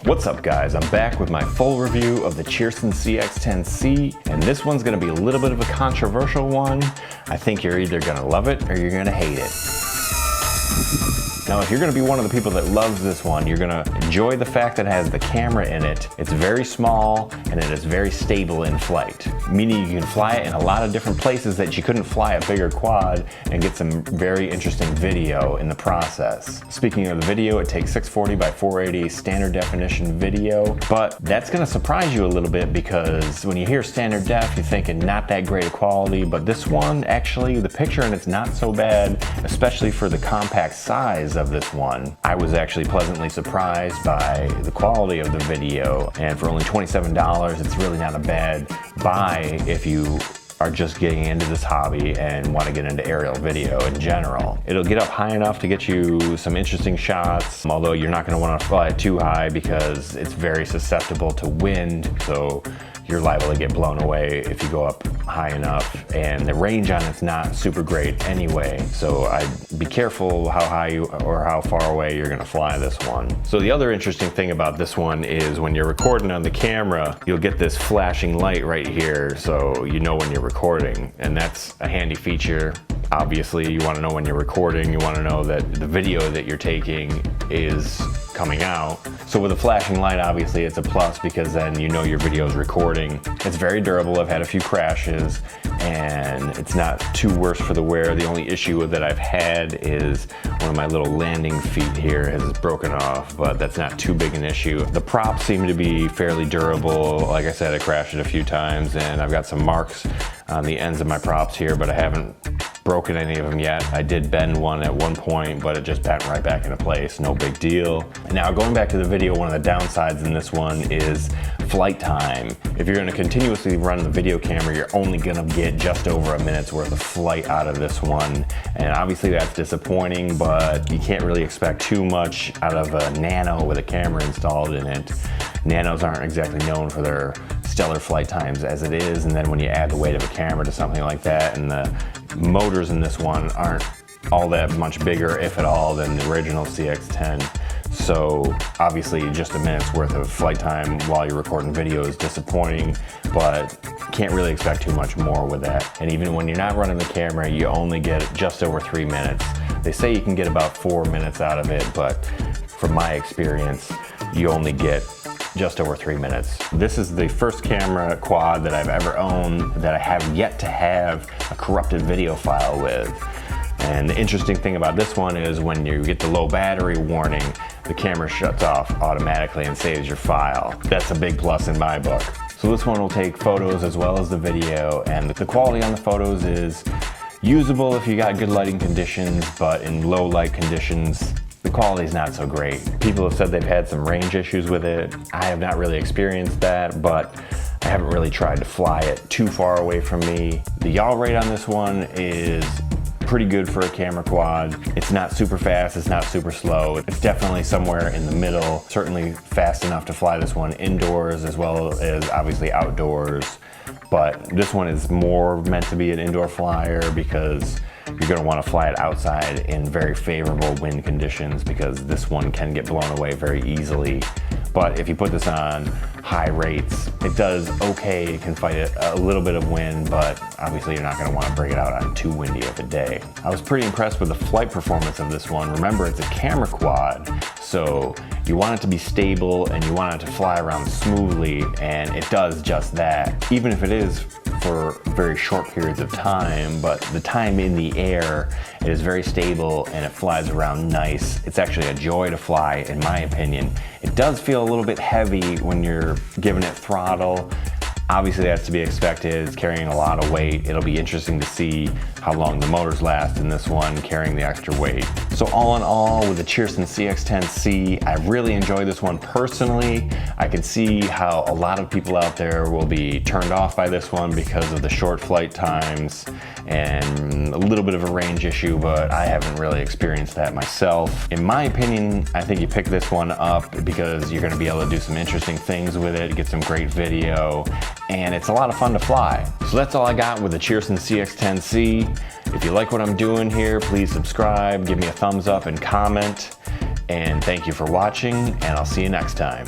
What's up guys, I'm back with my full review of the Cheerson CX-10C, and this one's going to be a little bit of a controversial one. I think you're either going to love it or you're going to hate it. Now if you're going to be one of the people that loves this one, you're going to enjoy the fact that it has the camera in it. It's very small and it is very stable in flight, meaning you can fly it in a lot of different places that you couldn't fly a bigger quad and get some very interesting video in the process. Speaking of the video, it takes 640 by 480 standard definition video, but that's going to surprise you a little bit because when you hear standard def, you're thinking not that great of quality, but this one actually, the picture in it's not so bad, especially for the compact size of this one. I was actually pleasantly surprised by the quality of the video, and for only $27, it's really not a bad buy if you are just getting into this hobby and want to get into aerial video in general. It'll get up high enough to get you some interesting shots, although you're not going to want to fly it too high because it's very susceptible to wind, so you're liable to get blown away if you go up high enough, and the range on it's not super great anyway, so I'd be careful how high or how far away you're gonna fly this one. So the other interesting thing about this one is when you're recording on the camera, you'll get this flashing light right here, so you know when you're recording, and that's a handy feature. Obviously, you want to know when you're recording, you want to know that the video that you're taking is coming out. So with a flashing light, obviously it's a plus because then you know your video is recording. It's very durable. I've had a few crashes and it's not too worse for the wear. The only issue that I've had is one of my little landing feet here has broken off, but that's not too big an issue. The props seem to be fairly durable. Like I said, I crashed it a few times and I've got some marks on the ends of my props here, but I haven't broken any of them yet. I did bend one at one point, but it just bent right back into place, no big deal. Now going back to the video, one of the downsides in this one is flight time. If you're gonna continuously run the video camera, you're only gonna get just over a minute's worth of flight out of this one. And obviously that's disappointing, but you can't really expect too much out of a Nano with a camera installed in it. Nanos aren't exactly known for their stellar flight times as it is, and then when you add the weight of a camera to something like that, and the motors in this one aren't all that much bigger, if at all, than the original CX-10. So obviously just a minute's worth of flight time while you're recording video is disappointing, but can't really expect too much more with that. And even when you're not running the camera, you only get just over 3 minutes. They say you can get about 4 minutes out of it, but from my experience, you only get just over 3 minutes. This is the first camera quad that I've ever owned that I have yet to have a corrupted video file with. And the interesting thing about this one is when you get the low battery warning, the camera shuts off automatically and saves your file. That's a big plus in my book. So this one will take photos as well as the video, and the quality on the photos is usable if you got good lighting conditions, but in low light conditions, the quality is not so great. People have said they've had some range issues with it. I have not really experienced that, but I haven't really tried to fly it too far away from me. The yaw rate on this one is pretty good for a camera quad. It's not super fast, it's not super slow. It's definitely somewhere in the middle, certainly fast enough to fly this one indoors as well as obviously outdoors. But this one is more meant to be an indoor flyer because you're going to want to fly it outside in very favorable wind conditions because this one can get blown away very easily. But if you put this on high rates, it does okay. It can fight a little bit of wind, but obviously you're not going to want to bring it out on too windy of a day. I was pretty impressed with the flight performance of this one. Remember, it's a camera quad, so you want it to be stable and you want it to fly around smoothly, and it does just that. Even if it is for very short periods of time, but the time in the air, it is very stable and it flies around nice. It's actually a joy to fly, in my opinion. It does feel a little bit heavy when you're giving it throttle. Obviously that's to be expected. It's carrying a lot of weight. It'll be interesting to see how long the motors last in this one carrying the extra weight. So all in all, with the Cheerson CX-10C, I really enjoy this one personally. I can see how a lot of people out there will be turned off by this one because of the short flight times and a little bit of a range issue, but I haven't really experienced that myself. In my opinion, I think you pick this one up because you're gonna be able to do some interesting things with it, get some great video, and it's a lot of fun to fly. So that's all I got with the Cheerson CX-10C. If you like what I'm doing here, please subscribe, give me a thumbs up and comment. And thank you for watching, and I'll see you next time.